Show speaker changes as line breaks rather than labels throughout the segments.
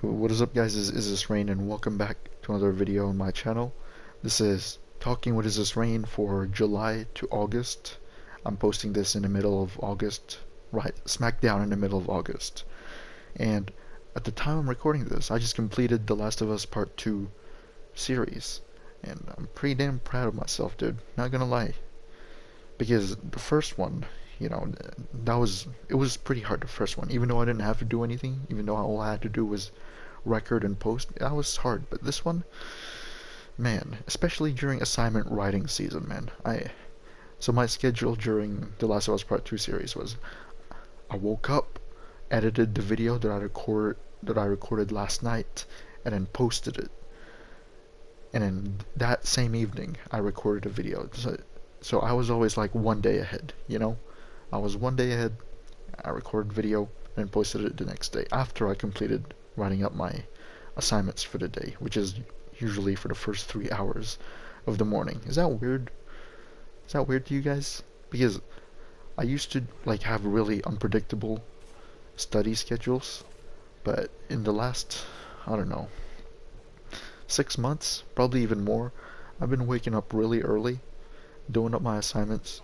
What is up, guys? Is this Rain, and welcome back to another video on my channel. This is Talking with Is This Rain for July to August. I'm posting this in the middle of August, right smack down in the middle of August. And at the time I'm recording this, I just completed The Last of Us Part 2 series. And I'm pretty damn proud of myself, dude. Not gonna lie. Because the first one, it was pretty hard, the first one. Even though I didn't have to do anything, even though all I had to do was record and post, that was hard. But this one, man, especially during assignment writing season, man. So my schedule during The Last of Us Part 2 series was I woke up, edited the video that I recorded last night, and then posted it. And then that same evening, I recorded a video. So I was always like one day ahead, you know? I was one day ahead. I recorded video and posted it the next day after I completed writing up my assignments for the day, which is usually for the first 3 hours of the morning. Is that weird? Is that weird to you guys? Because I used to like have really unpredictable study schedules, but in the last, I don't know, 6 months, probably even more, I've been waking up really early, doing up my assignments,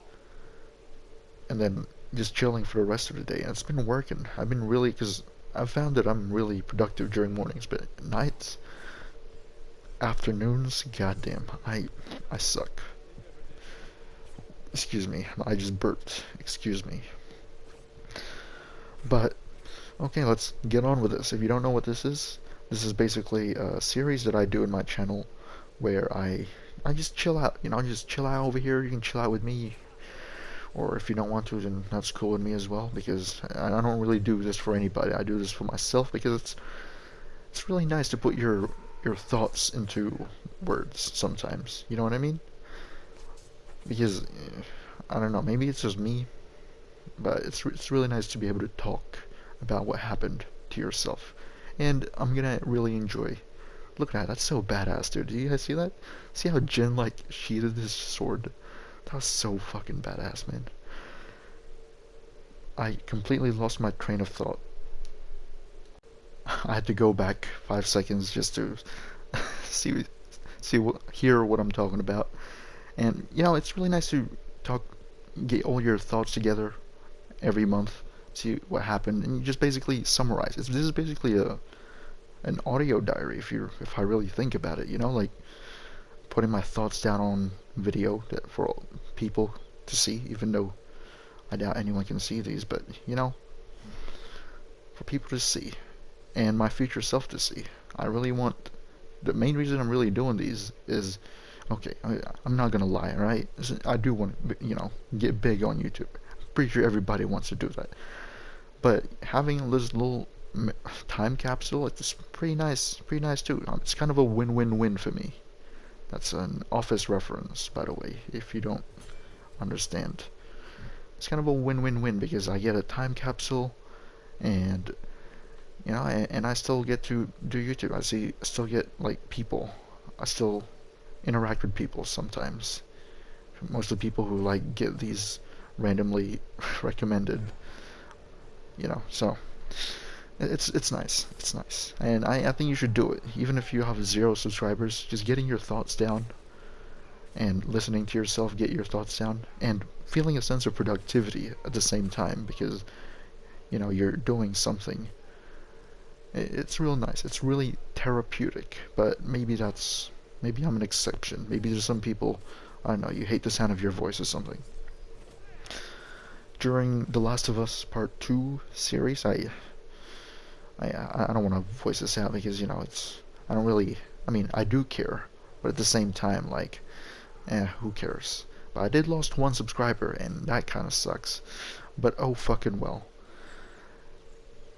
and then just chilling for the rest of the day. And it's been working. I've been really, because I've found that I'm really productive during mornings, but nights, afternoons, goddamn, I suck. Excuse me, I just burped. Excuse me. But okay, let's get on with this. If you don't know what this is basically a series that I do in my channel where I just chill out. Just chill out over here. You can chill out with me. Or if you don't want to, then that's cool with me as well, because I don't really do this for anybody. I do this for myself because it's really nice to put your thoughts into words sometimes. You know what I mean? Because I don't know, maybe it's just me, but it's really nice to be able to talk about what happened to yourself. And I'm gonna really enjoy. Look at that, that's so badass, dude. Do you guys see that? See how Jin like sheathed his sword? That was so fucking badass, man. I completely lost my train of thought. I had to go back 5 seconds just to see hear what I'm talking about. And it's really nice to get all your thoughts together every month, see what happened, and you just basically summarize. This is basically an audio diary if I really think about it. Like putting my thoughts down on video for all people to see, even though I doubt anyone can see these, but for people to see and my future self to see. I really want, the main reason I'm really doing these is, okay, I'm not gonna lie, alright? I do want to, get big on YouTube. Pretty sure everybody wants to do that. But having this little time capsule, it's pretty nice too. It's kind of a win-win-win for me. That's an Office reference, by the way, if you don't understand. It's kind of a win-win-win because I get a time capsule, and and I still get to do YouTube. I still get like people. I still interact with people sometimes. Most of the people who like get these randomly recommended, so it's nice. It's nice, and I think you should do it. Even if you have 0 subscribers, just getting your thoughts down and listening to yourself get your thoughts down and feeling a sense of productivity at the same time, because you're doing something. It's real nice. It's really therapeutic. But maybe I'm an exception. Maybe there's some people, I don't know, you hate the sound of your voice or something. During The Last of Us Part 2 series, I don't want to voice this out because I don't really, I mean, I do care, but at the same time, like, who cares? But I did lost 1 subscriber, and that kind of sucks. But oh fucking well.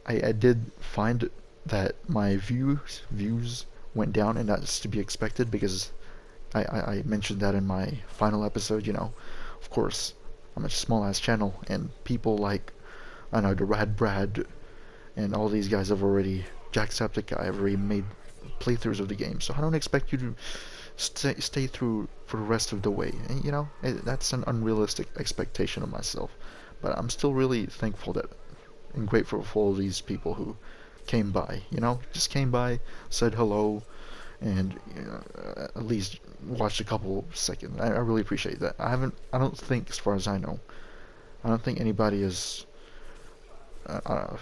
I did find that my views went down, and that's to be expected because I mentioned that in my final episode. Of course, I'm a small ass channel, and people like, I know, the Rad Brad and all these guys have already, Jacksepticeye have already made playthroughs of the game, so I don't expect you to stay through for the rest of the way. And that's an unrealistic expectation of myself. But I'm still really thankful and grateful for all these people who came by, just came by, said hello, and at least watched a couple seconds. I really appreciate that. I don't think, as far as I know, I don't think anybody has uh,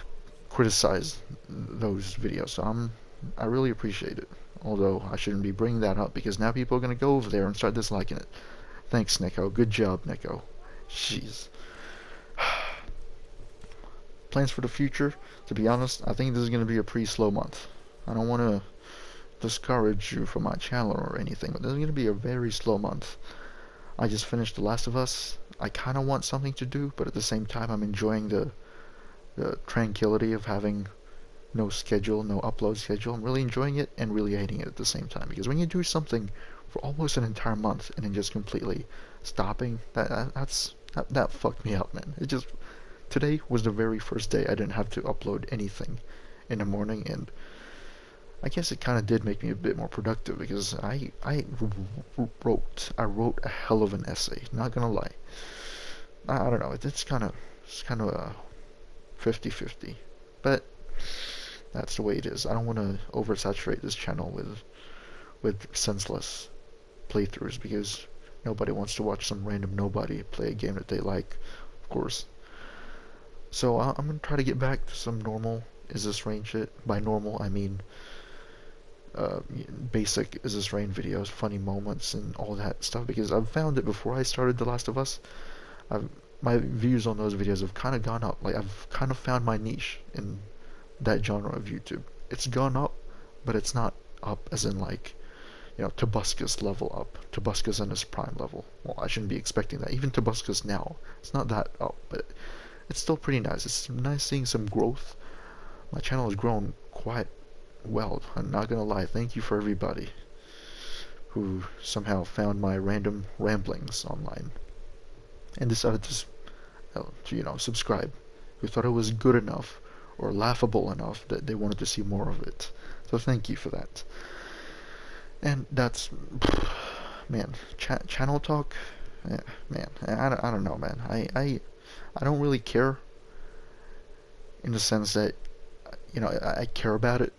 criticized those videos. So I really appreciate it. Although I shouldn't be bringing that up because now people are gonna go over there and start disliking it. Thanks, Nico. Good job, Nico. Jeez. Plans for the future? To be honest, I think this is gonna be a pretty slow month. I don't want to discourage you from my channel or anything, but this is gonna be a very slow month. I just finished The Last of Us. I kind of want something to do, but at the same time, I'm enjoying the tranquility of having no schedule, no upload schedule. I'm really enjoying it and really hating it at the same time, because when you do something for almost an entire month and then just completely stopping, that fucked me up, man. Today was the very first day I didn't have to upload anything in the morning, and I guess it kind of did make me a bit more productive because I wrote a hell of an essay. Not gonna lie. I don't know. It's kind of a 50-50, but that's the way it is. I don't want to oversaturate this channel with senseless playthroughs because nobody wants to watch some random nobody play a game that they like, of course. So I'm gonna try to get back to some normal Is This Rain shit. By normal, I mean basic Is This Rain videos, funny moments, and all that stuff. Because I've found that before I started The Last of Us, my views on those videos have kind of gone up. Like I've kind of found my niche in that genre of YouTube. It's gone up, but it's not up as in like, Tobuscus level up. Tobuscus in his prime level. Well, I shouldn't be expecting that. Even Tobuscus now, it's not that up, but it's still pretty nice. It's nice seeing some growth. My channel has grown quite well. I'm not gonna lie. Thank you for everybody who somehow found my random ramblings online and decided to subscribe. Who thought it was good enough or laughable enough that they wanted to see more of it. So thank you for that. And that's, man, channel talk, man, I don't know, man. I don't really care in the sense that, I care about it,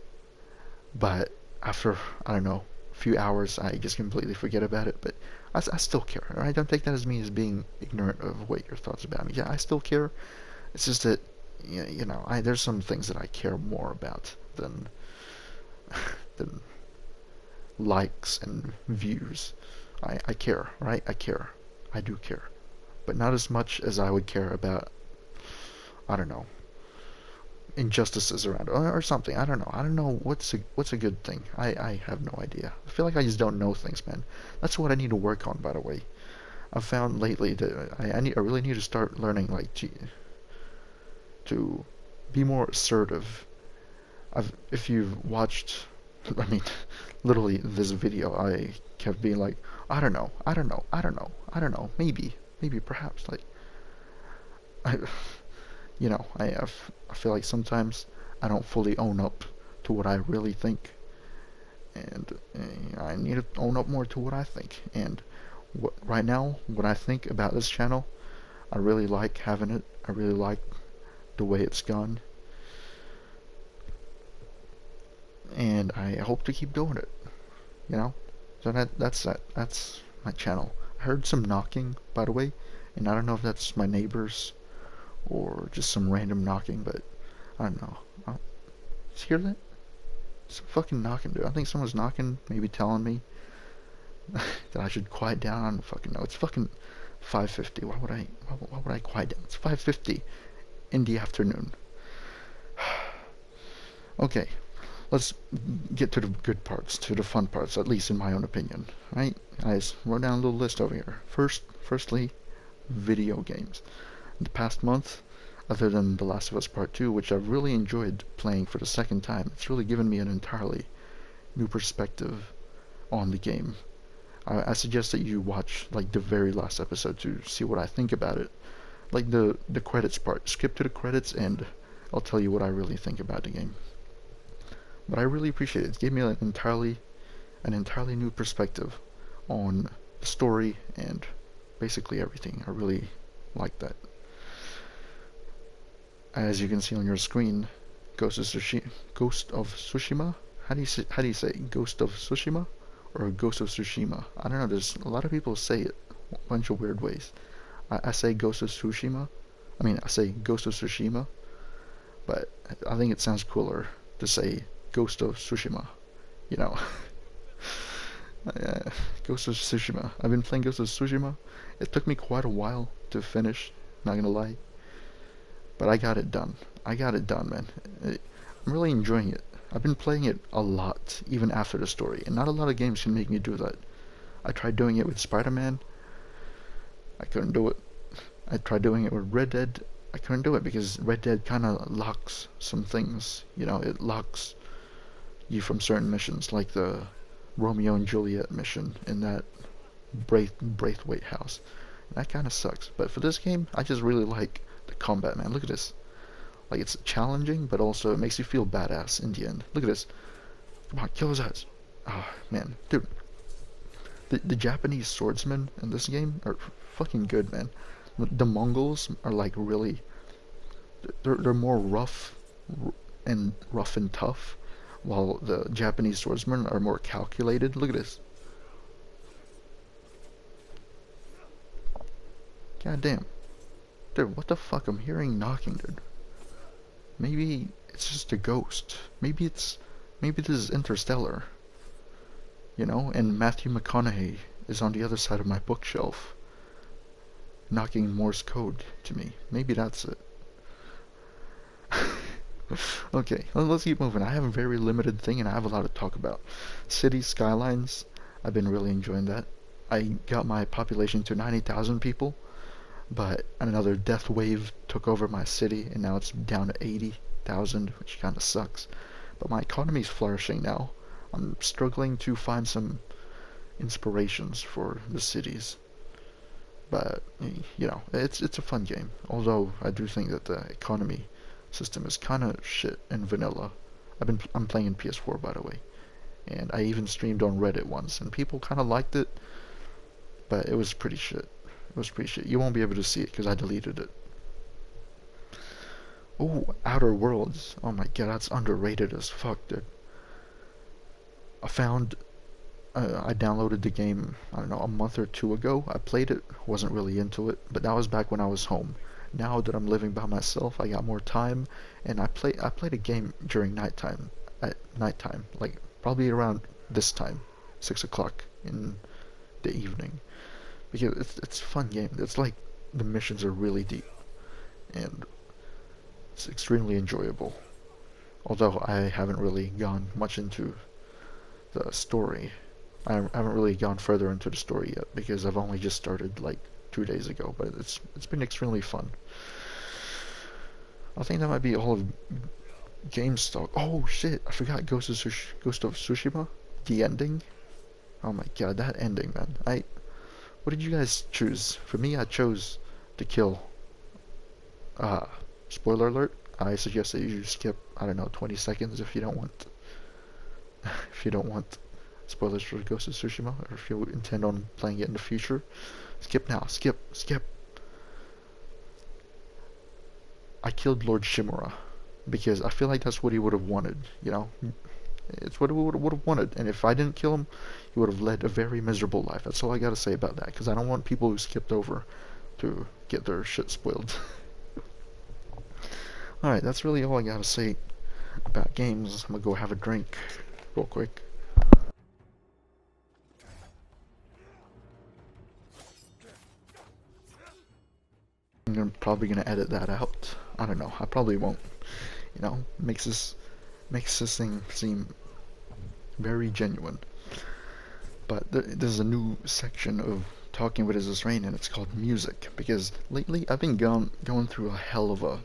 but after, I don't know, a few hours, I just completely forget about it, but I still care, alright? Don't take that as me as being ignorant of what your thoughts about me. Yeah, I still care. It's just that, there's some things that I care more about than than likes and views. I care, right? I care. I do care. But not as much as I would care about, I don't know, injustices around or something. I don't know. I don't know what's a good thing. I have no idea. I feel like I just don't know things, man. That's what I need to work on, by the way. I've found lately that I really need to start learning like to be more assertive. If you've watched, I mean, literally this video, I kept being like, I don't know, I don't know, I don't know, I don't know, maybe, perhaps, like, I, I feel like sometimes I don't fully own up to what I really think, and I need to own up more to what I think, and right now, what I think about this channel, I really like having it, I really like the way it's gone, and I hope to keep doing it, so that's my channel. I heard some knocking, by the way, and I don't know if that's my neighbors or just some random knocking, but I don't know. Did you hear that? Some fucking knocking, dude. I think someone's knocking, maybe telling me that I should quiet down. I don't fucking know. It's fucking 5:50. Why would I quiet down? It's 5:50 in the afternoon. Okay, let's get to the good parts, to the fun parts, at least in my own opinion. Right? I just wrote down a little list over here. Firstly, video games. In the past month, other than The Last of Us Part 2, which I've really enjoyed playing for the second time, it's really given me an entirely new perspective on the game. I suggest that you watch like the very last episode to see what I think about it. Like the credits part. Skip to the credits and I'll tell you what I really think about the game. But I really appreciate it. It gave me an entirely new perspective on the story and basically everything. I really like that. As you can see on your screen, Ghost of Tsushima. How do you say it? Ghost of Tsushima or Ghost of Tsushima? I don't know. There's a lot of people say it a bunch of weird ways. I say Ghost of Tsushima. I say Ghost of Tsushima, but I think it sounds cooler to say Ghost of Tsushima. You know. Ghost of Tsushima. I've been playing Ghost of Tsushima. It took me quite a while to finish, not gonna lie. But I got it done. Man. I'm really enjoying it. I've been playing it a lot, even after the story, and not a lot of games can make me do that. I tried doing it with Spider-Man. I couldn't do it. I tried doing it with Red Dead. I couldn't do it because Red Dead kind of locks some things. You know, it locks you from certain missions, like the Romeo and Juliet mission in that Braithwaite house. And that kind of sucks. But for this game, I just really like the combat, man. Look at this. Like, it's challenging, but also it makes you feel badass in the end. Look at this. Come on, kill his ass. Oh, man. Dude. The Japanese swordsmen in this game are fucking good, man. The Mongols are like really... They're more rough and tough, while the Japanese swordsmen are more calculated. Look at this. God damn. Dude, what the fuck? I'm hearing knocking, dude. Maybe it's just a ghost. Maybe this is Interstellar. You know, and Matthew McConaughey is on the other side of my bookshelf, knocking Morse code to me. Maybe that's it. Okay, let's keep moving. I have a very limited thing and I have a lot to talk about. City Skylines, I've been really enjoying that. I got my population to 90,000 people, but another death wave took over my city and now it's down to 80,000, which kind of sucks. But my economy's flourishing now. I'm struggling to find some inspirations for the cities. But, you know, it's a fun game. Although, I do think that the economy system is kind of shit and vanilla. I'm playing in PS4, by the way. And I even streamed on Reddit once, and people kind of liked it. But it was pretty shit. You won't be able to see it, because I deleted it. Oh, Outer Worlds. Oh my god, that's underrated as fuck, dude. I downloaded the game, I don't know, a month or two ago. I played it, wasn't really into it, but that was back when I was home. Now that I'm living by myself, I got more time, and I played a game during nighttime, like probably around this time, 6 o'clock in the evening, because it's a fun game. It's like the missions are really deep, and it's extremely enjoyable. Although I haven't really gone much into the story. I haven't really gone further into the story yet because I've only just started like 2 days ago, but it's been extremely fun. I think that might be all of GameStop. Oh shit, I forgot Ghost of Tsushima, the ending. Oh my god, that ending, man. What did you guys choose? For me, I chose to kill. Spoiler alert, I suggest that you skip, I don't know, 20 seconds if you don't want spoilers for Ghost of Tsushima, or if you intend on playing it in the future. Skip now. Skip. I killed Lord Shimura because I feel like that's what he would have wanted, you know? It's what he would have wanted, and if I didn't kill him, he would have led a very miserable life. That's all I gotta say about that, because I don't want people who skipped over to get their shit spoiled. Alright, that's really all I gotta say about games. I'm gonna go have a drink real quick. I'm probably gonna edit that out. I don't know. I probably won't. You know, makes this thing seem very genuine. But there's a new section of Talking with Is This Rain, and it's called music, because lately I've been going through a hell of a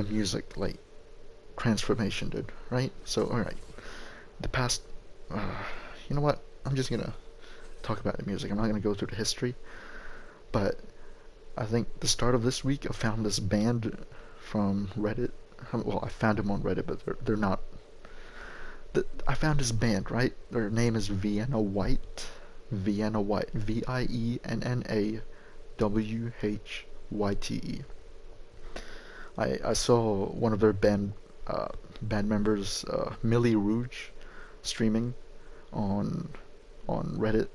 music like transformation, dude. Right? So alright, the past. You know what? I'm just gonna talk about the music. I'm not gonna go through the history, but I think the start of this week I found this band from Reddit. Well, I found them on Reddit, but they're not. I found this band, right? Their name is Vienna White. Vienna White. VIENNAWHYTE. I saw one of their band members, Millie Rouge, streaming on Reddit.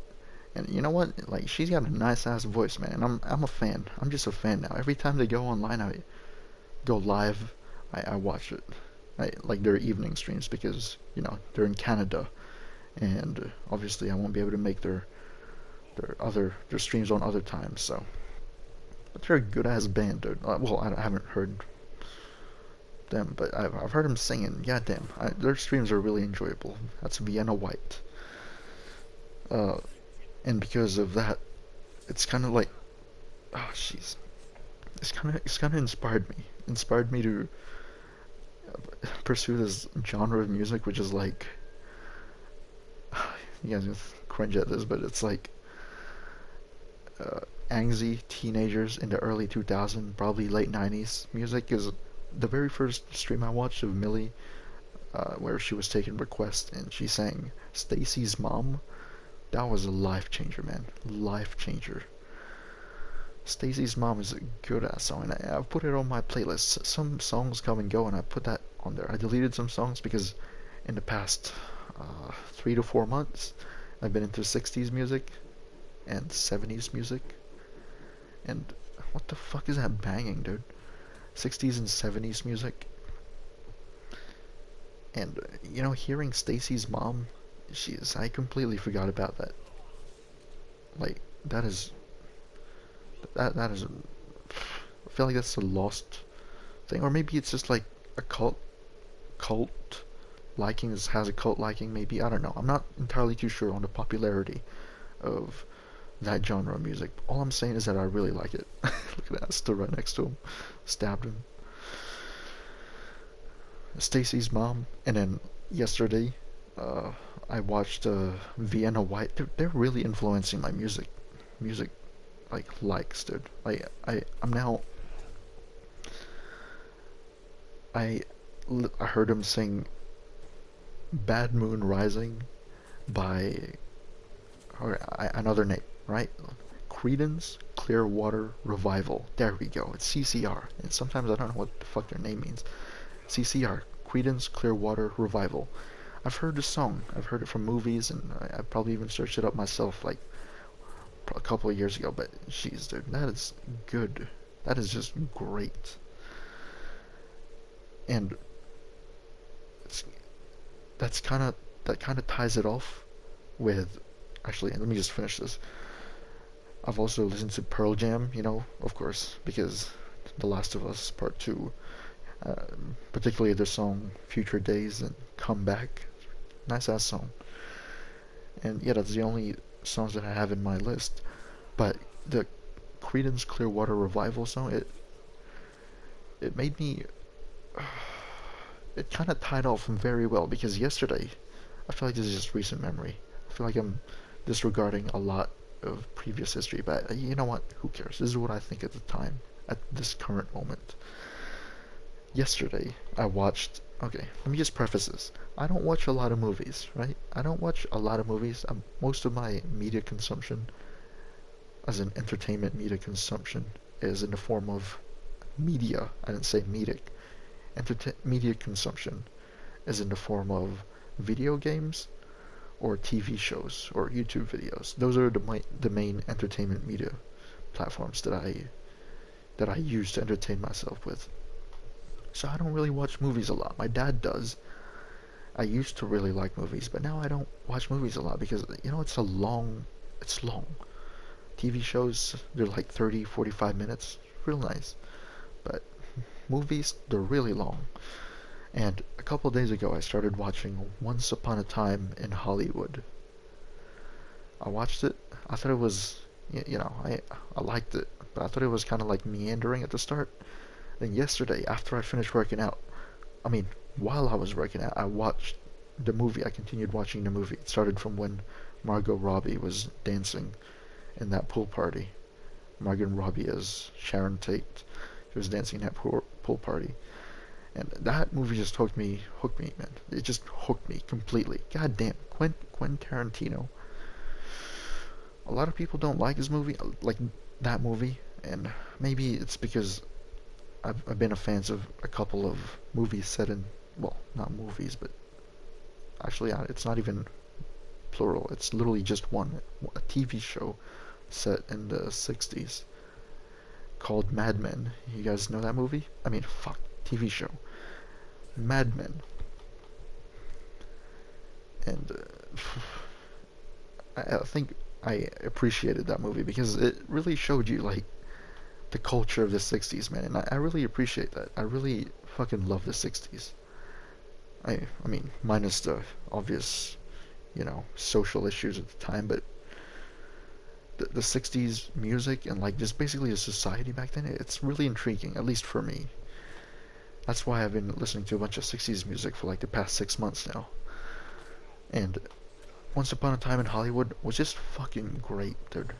And you know what? Like she's got a nice ass voice, man. And I'm a fan. I'm just a fan now. Every time they go online, I go live. I watch it. I like their evening streams because they're in Canada, and obviously I won't be able to make their streams on other times. So, but they're a good ass band, dude. Well, I haven't heard them, but I've heard them singing. Goddamn, their streams are really enjoyable. That's Vienna White. Uh, and because of that, it's kind of like, oh, jeez, it's kind of inspired me to pursue this genre of music, which is like, you guys will cringe at this, but it's like angsty teenagers in the early 2000s, probably late 90s music. Is the very first stream I watched of Millie, where she was taking requests and she sang Stacy's Mom. That was a life changer, man. Life changer. Stacy's Mom is a good ass song, and I've put it on my playlist. Some songs come and go, and I put that on there. I deleted some songs because in the past 3 to 4 months, I've been into 60s music and 70s music. And what the fuck is that banging, dude? 60s and 70s music. And hearing Stacy's Mom, I completely forgot about that. Like that is I feel like that's a lost thing, or maybe it's just like a cult liking. This has a cult liking, maybe. I don't know. I'm not entirely too sure on the popularity of that genre of music. All I'm saying is that I really like it. Look at that, stood right next to him, stabbed him. Stacy's Mom, and then yesterday, I watched Vienna White. They're really influencing my music like likes, dude. Like I'm now. I heard him sing "Bad Moon Rising" by another name, right? Creedence Clearwater Revival. There we go. It's CCR. And sometimes I don't know what the fuck their name means. CCR. Creedence Clearwater Revival. I've heard the song. I've heard it from movies, and I probably even searched it up myself like a couple of years ago. But jeez, dude, that is good. That is just great. And that kind of ties it off with. Actually, let me just finish this. I've also listened to Pearl Jam, of course, because The Last of Us Part 2, particularly their song Future Days and Come Back. Nice ass song. And yeah, that's the only songs that I have in my list. But the Creedence Clearwater Revival song, it made me. It kind of tied off very well because yesterday, I feel like this is just recent memory. I feel like I'm disregarding a lot of previous history, but you know what? Who cares? This is what I think at the time, at this current moment. Yesterday, I watched. Okay, let me just preface this. I don't watch a lot of movies, right? I don't watch a lot of movies. Most of my media consumption, as an entertainment media consumption, is in the form of media. I didn't say medic. Media consumption is in the form of video games or TV shows or YouTube videos. Those are the main entertainment media platforms that I use to entertain myself with. So I don't really watch movies a lot. My dad does. I used to really like movies, but now I don't watch movies a lot because it's long. TV shows, they're like 30, 45 minutes. Real nice. But movies, they're really long. And a couple of days ago, I started watching Once Upon a Time in Hollywood. I watched it. I thought it was, I liked it, but I thought it was kind of like meandering at the start. Then yesterday, after I finished working out, while I was working out, I watched the movie. I continued watching the movie. It started from when Margot Robbie was dancing in that pool party. Margot Robbie as Sharon Tate. She was dancing at that pool party. And that movie just hooked me, man. It just hooked me completely. God damn, Quentin Tarantino. A lot of people don't like his movie, like that movie, and maybe it's because I've been a fan of a couple of movies set in, well, not movies, but actually it's not even plural. It's literally just one, a TV show set in the 60s called Mad Men. You guys know that movie? I mean, fuck, TV show. Mad Men. And I think I appreciated that movie because it really showed you like the culture of the 60s, man, and I really appreciate that. I really fucking love the 60s. I mean, minus the obvious, social issues at the time, but the 60s music and like just basically the society back then, it's really intriguing, at least for me. That's why I've been listening to a bunch of 60s music for like the past 6 months now. And Once Upon a Time in Hollywood was just fucking great, dude.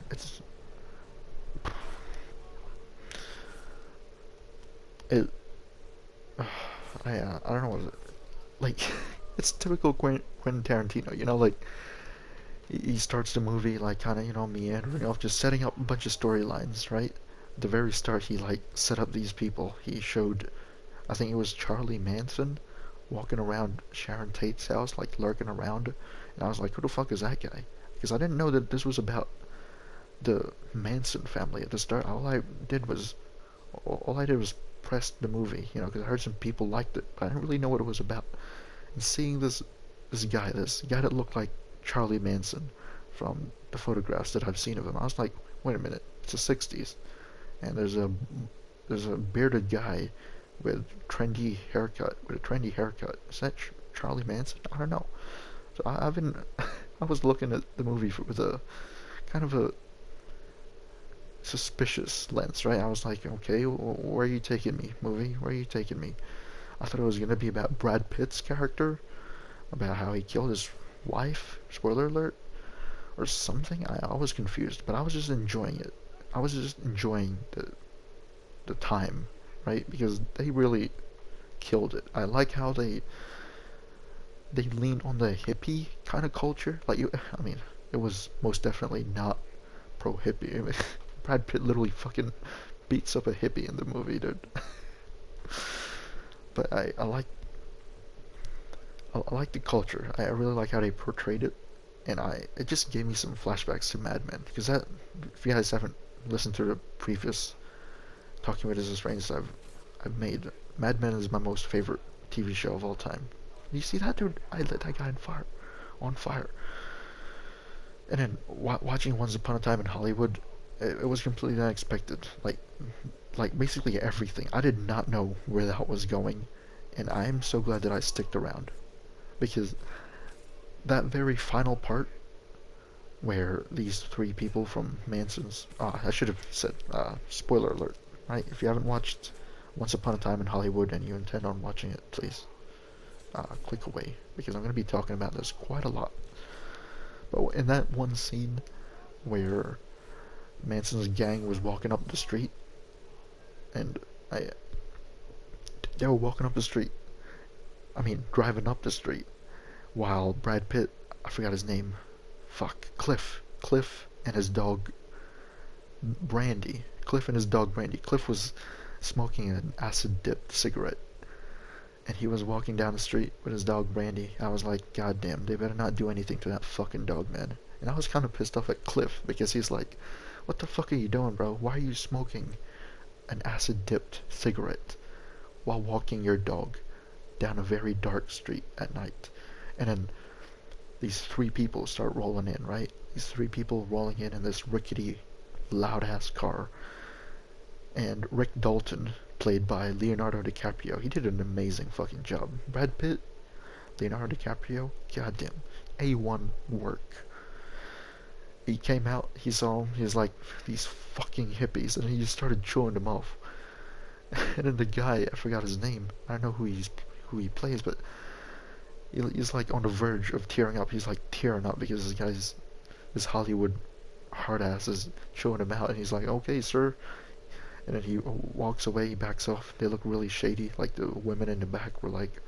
It I don't know what it, like it's typical Quentin Tarantino, like he starts the movie like kind of meandering off, just setting up a bunch of storylines, right? At the very start, he like set up these people. He showed, I think it was Charlie Manson walking around Sharon Tate's house, like lurking around, and I was like, who the fuck is that guy? Because I didn't know that this was about the Manson family at the start. All I did was press the movie, because I heard some people liked it, but I didn't really know what it was about. And seeing this guy that looked like Charlie Manson from the photographs that I've seen of him, I was like, wait a minute, it's the 60s, and there's a bearded guy with a trendy haircut. Is that Charlie Manson? I don't know. So I was looking at the movie with a kind of a suspicious lens, right? I was like, okay, where are you taking me, movie? Where are you taking me? I thought it was gonna be about Brad Pitt's character, about how he killed his wife, spoiler alert, or something. I was confused, but I was just enjoying it. I was just enjoying the time, right? Because they really killed it. I like how they leaned on the hippie kind of culture. I mean, it was most definitely not pro hippie. I mean, Brad Pitt literally fucking beats up a hippie in the movie, dude. But I like the culture. I really like how they portrayed it, and it just gave me some flashbacks to Mad Men, because that, if you guys haven't listened to the previous Talking with His Range I've made, Mad Men is my most favorite TV show of all time. You see that, dude? I lit that guy on fire. And then watching Once Upon a Time in Hollywood, it was completely unexpected. Like basically everything. I did not know where that was going, and I am so glad that I sticked around, because that very final part where these three people from Manson's, I should have said, spoiler alert, right? If you haven't watched Once Upon a Time in Hollywood and you intend on watching it, please click away, because I'm going to be talking about this quite a lot. But in that one scene where Manson's gang was walking up the street, and they were walking up the street, I mean driving up the street, while Brad Pitt, I forgot his name, Cliff and his dog Brandy, Cliff was smoking an acid dipped cigarette, and he was walking down the street with his dog Brandy. I was like, God damn, they better not do anything to that fucking dog, man. And I was kind of pissed off at Cliff, because he's like, what the fuck are you doing, bro? Why are you smoking an acid dipped cigarette while walking your dog down a very dark street at night? And then these three people start rolling in, right? These three people rolling in this rickety, loud ass car. And Rick Dalton, played by Leonardo DiCaprio, he did an amazing fucking job. Brad Pitt, Leonardo DiCaprio, goddamn, A1 work. He came out, he saw him, he's like, these fucking hippies, and he just started chewing them off. And then the guy, I forgot his name, I don't know who he plays, but he's like on the verge of tearing up. He's like tearing up because this Hollywood hard ass is chewing him out, and he's like, okay, sir. And then he walks away, he backs off. They look really shady, like the women in the back were like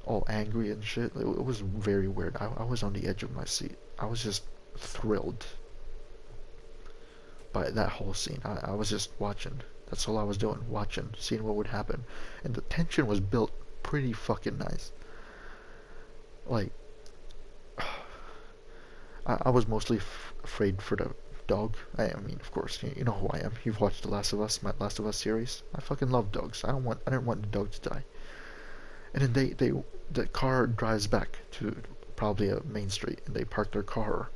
all angry and shit. It was very weird. I was on the edge of my seat. I was just thrilled by that whole scene. I was just watching That's all I was doing, watching, seeing what would happen. And the tension was built pretty fucking nice. Like, I was mostly afraid for the dog. I mean, of course, you know who I am. You've watched The Last of Us, my Last of Us series. I fucking love dogs. I didn't want the dog to die. And then the car drives back to probably a main street, and they park their car.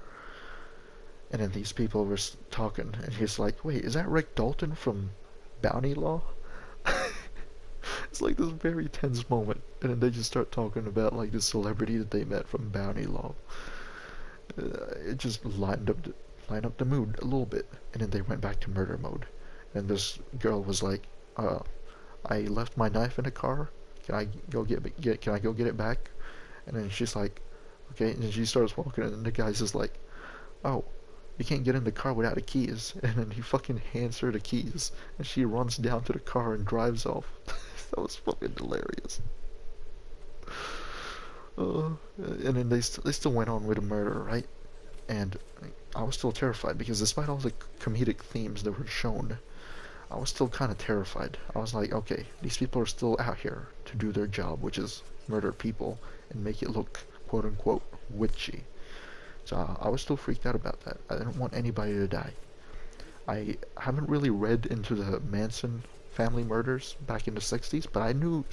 And then these people were talking, and he's like, "Wait, is that Rick Dalton from Bounty Law?" It's like this very tense moment, and then they just start talking about like this celebrity that they met from Bounty Law. It just lined up the mood a little bit, and then they went back to murder mode. And this girl was like, "I left my knife in the car. Can I go Can I go get it back?" And then she's like, "Okay." And then she starts walking, and the guy's just like, "Oh, you can't get in the car without the keys." And then he fucking hands her the keys, and she runs down to the car and drives off. That was fucking hilarious. And then they still went on with the murder, right? And I was still terrified because despite all the comedic themes that were shown, I was still kind of terrified. I was like, okay, these people are still out here to do their job, which is murder people and make it look quote unquote witchy. So I was still freaked out about that. I didn't want anybody to die. I haven't really read into the Manson family murders back in the 60s, but I knew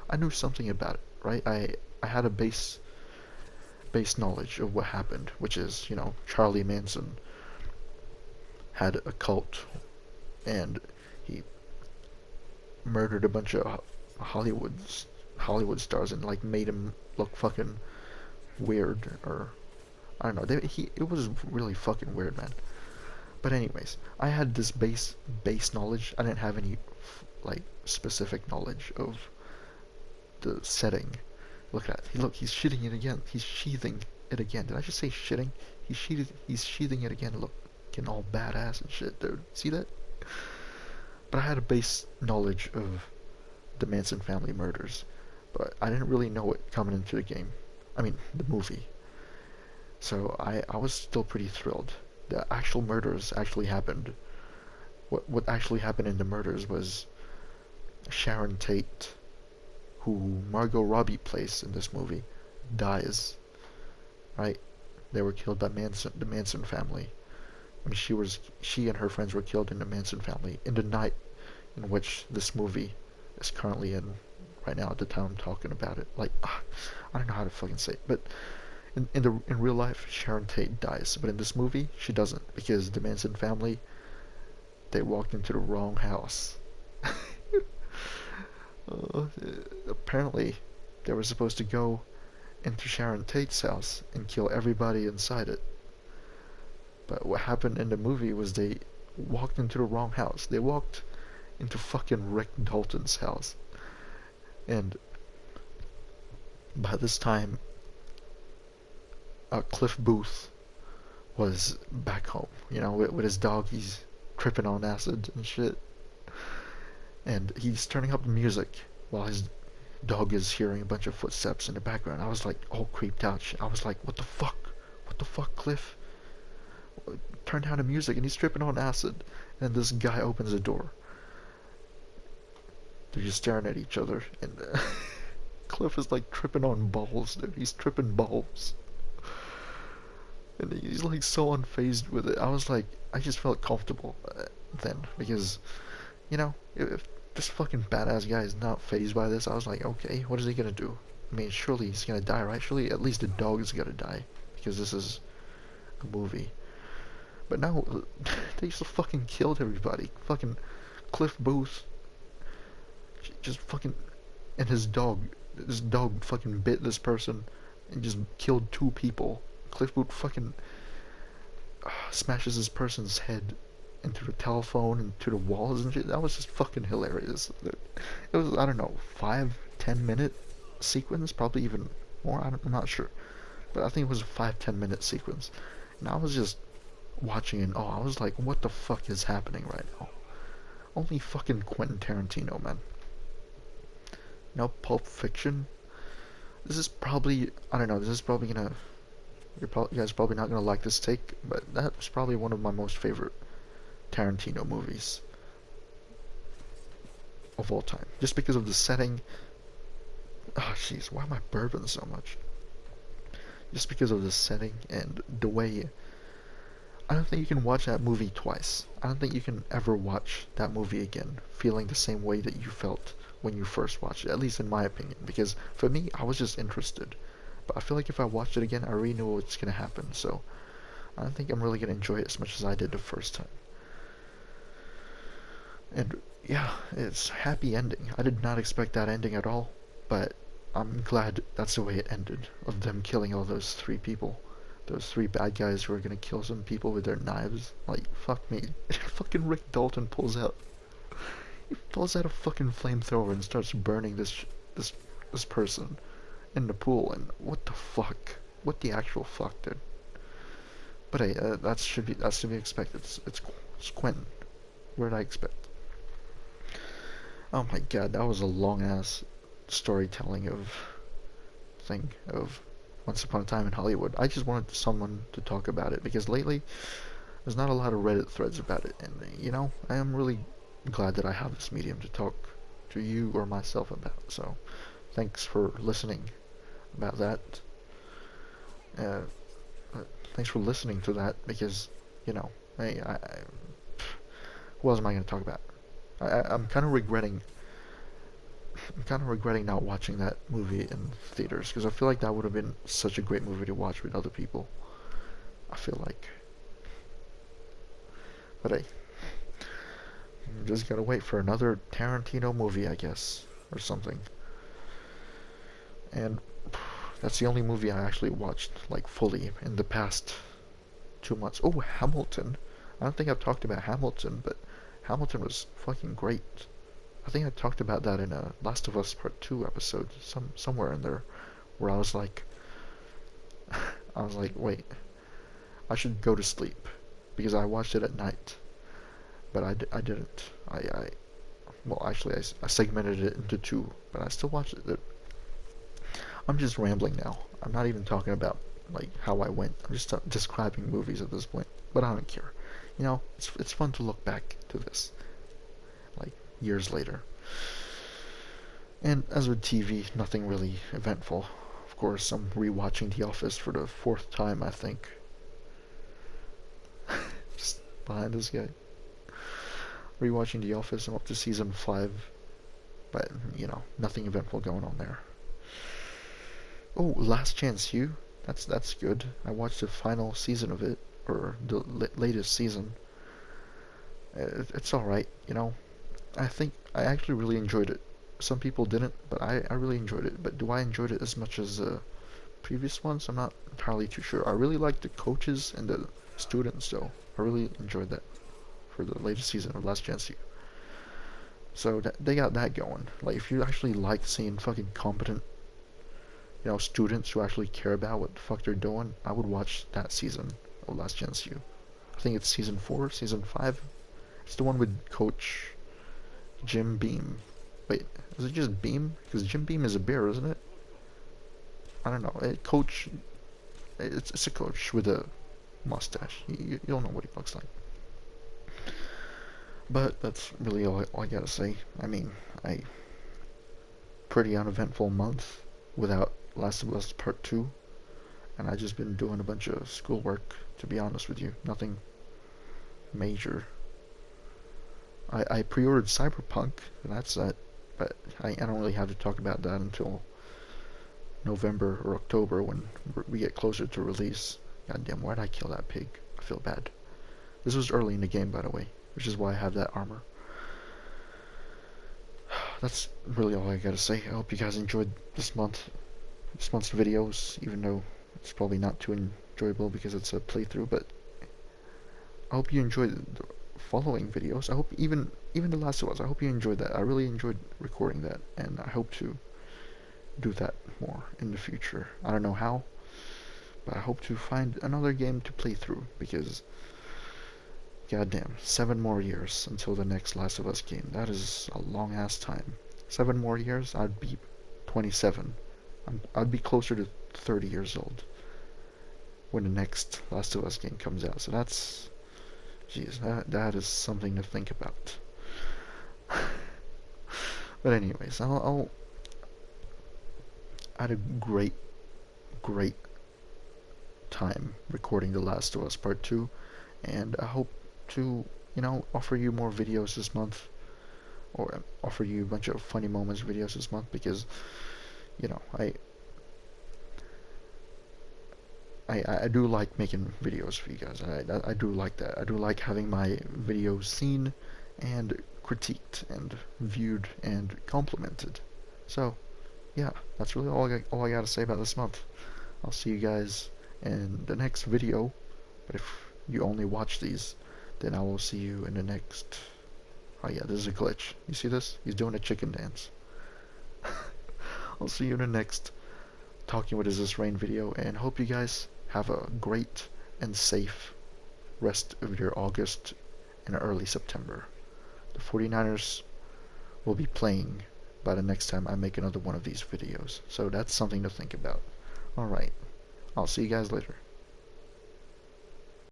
I knew something about it, right? I had a base knowledge of what happened, which is, Charlie Manson had a cult, and he murdered a bunch of Hollywood stars and like made him look fucking weird, or I don't know. It was really fucking weird, man. But anyways, I had this base knowledge. I didn't have any like specific knowledge of the setting. Look at that. Look, he's shitting it again. He's sheathing it again. Did I just say shitting? He's sheathing it again. Look, getting all badass and shit, dude. See that? But I had a base knowledge of the Manson family murders, but I didn't really know it coming into the game. I mean, the movie. So I was still pretty thrilled. The actual murders actually happened. What actually happened in the murders was Sharon Tate, who Margot Robbie plays in this movie, dies. Right? They were killed by the Manson family. I mean, she and her friends were killed in the Manson family in the night in which this movie is currently in right now at the time I'm talking about it. Like, I don't know how to fucking say it, but in real life, Sharon Tate dies, but in this movie, she doesn't, because the Manson family, they walked into the wrong house. Apparently, they were supposed to go into Sharon Tate's house and kill everybody inside it. But what happened in the movie was they walked into the wrong house. They walked into fucking Rick Dalton's house. And by this time, Cliff Booth was back home, with his dog. He's tripping on acid and shit. And he's turning up the music while his dog is hearing a bunch of footsteps in the background. I was like all creeped out. I was like, what the fuck? What the fuck, Cliff? Turn down the music, and he's tripping on acid. And this guy opens the door. They're just staring at each other, and Cliff is like tripping on balls, dude. He's tripping balls. And he's like so unfazed with it. I was like, I just felt comfortable then, because, if this fucking badass guy is not fazed by this, I was like, okay, what is he gonna do? I mean, surely he's gonna die, right? Surely at least the dog is gonna die, because this is a movie. But no, they just fucking killed everybody. Fucking Cliff Booth just fucking, and his dog fucking bit this person and just killed 2 people. Cliff Booth fucking smashes this person's head into the telephone and to the walls and shit. That was just fucking hilarious. It was, I don't know, 5-10 minute sequence, probably even more. I'm not sure, but I think it was a 5-10 minute sequence, and I was just watching in awe. I was like, what the fuck is happening right now? Only fucking Quentin Tarantino, man. Pulp Fiction. This is probably, I don't know, this is probably gonna, you guys are probably not gonna like this take, but that was probably one of my most favorite Tarantino movies. of all time. Just because of the setting. Oh, jeez, why am I burping so much? Just because of the setting and the way. I don't think you can watch that movie twice. I don't think you can ever watch that movie again feeling the same way that you felt when you first watched it, at least in my opinion. Because for me, I was just interested. But I feel like if I watched it again, I already know what's going to happen. So I don't think I'm really going to enjoy it as much as I did the first time. And yeah, it's a happy ending. I did not expect that ending at all. But I'm glad that's the way it ended, of them killing all those three people. Those three bad guys who are gonna kill some people with their knives. Like, fuck me. Fucking Rick Dalton pulls out a fucking flamethrower and starts burning this person in the pool. And what the fuck? What the actual fuck, dude? But hey, that's to be expected. It's Quentin. What did I expect? Oh my god, that was a long ass storytelling of thing of Once Upon a Time in Hollywood. I just wanted someone to talk about it because lately there's not a lot of Reddit threads about it, and I am really glad that I have this medium to talk to you or myself about. So thanks for listening about that. Uh, Thanks for listening to that because hey, what else am I going to talk about? I'm kind of regretting. I'm kind of regretting not watching that movie in theaters because I feel like that would have been such a great movie to watch with other people. I feel like. But hey, just gotta wait for another Tarantino movie, I guess, or something. And that's the only movie I actually watched, like, fully in the past 2 months. Oh, Hamilton. I don't think I've talked about Hamilton, but Hamilton was fucking great. I think I talked about that in a Last of Us Part 2 episode, somewhere in there, where I was like, wait, I should go to sleep because I watched it at night, but I didn't. Well, actually, I segmented it into two, but I still watched it. I'm just rambling now. I'm not even talking about like how I went. I'm just describing movies at this point, but I don't care. It's fun to look back to this, like years later. And as with TV, nothing really eventful. Of course, I'm rewatching The Office for the fourth time, I think. Just behind this guy. Rewatching The Office. I'm up to season 5. But, nothing eventful going on there. Oh, Last Chance U. That's good. I watched the final season of it, or the latest season. It's alright, I think I actually really enjoyed it. Some people didn't, but I really enjoyed it. But do I enjoyed it as much as previous ones? I'm not entirely too sure. I really liked the coaches and the students, though. I really enjoyed that for the latest season of Last Chance U. So they got that going. Like, if you actually like seeing fucking competent, students who actually care about what the fuck they're doing, I would watch that season of Last Chance U. I think it's season 4, season 5. It's the one with Coach Jim Beam. Wait, is it just Beam? Because Jim Beam is a bear, isn't it? I don't know. It's a coach with a mustache. You'll know what he looks like. But that's really all I gotta say. I mean, pretty uneventful month without Last of Us Part 2. And I just been doing a bunch of schoolwork, to be honest with you. Nothing major. I pre-ordered Cyberpunk, and that's that. But I don't really have to talk about that until November or October when we get closer to release. Goddamn, why'd I kill that pig? I feel bad. This was early in the game, by the way, which is why I have that armor. That's really all I gotta say. I hope you guys enjoyed this month's videos, even though it's probably not too enjoyable because it's a playthrough, but I hope you enjoyed the following videos. I hope even The Last of Us, I hope you enjoyed that. I really enjoyed recording that, and I hope to do that more in the future. I don't know how, but I hope to find another game to play through, because goddamn, 7 more years until the next Last of Us game. That is a long ass time. 7 more years, I'd be 27. I'd be closer to 30 years old when the next Last of Us game comes out. So that's, jeez, that is something to think about. But anyways, I had a great time recording The Last of Us Part 2, and I hope to, offer you more videos this month, or offer you a bunch of funny moments videos this month, because, you know, I do like making videos for you guys. I do like that. I do like having my videos seen and critiqued and viewed and complimented. So, yeah, that's really all I got to say about this month. I'll see you guys in the next video, but if you only watch these, then I will see you in the next... Oh yeah, this is a glitch. You see this? He's doing a chicken dance. I'll see you in the next Talking What Is This Rain video, and hope you guys have a great and safe rest of your August and early September. The 49ers will be playing by the next time I make another one of these videos, so that's something to think about. Alright, I'll see you guys later.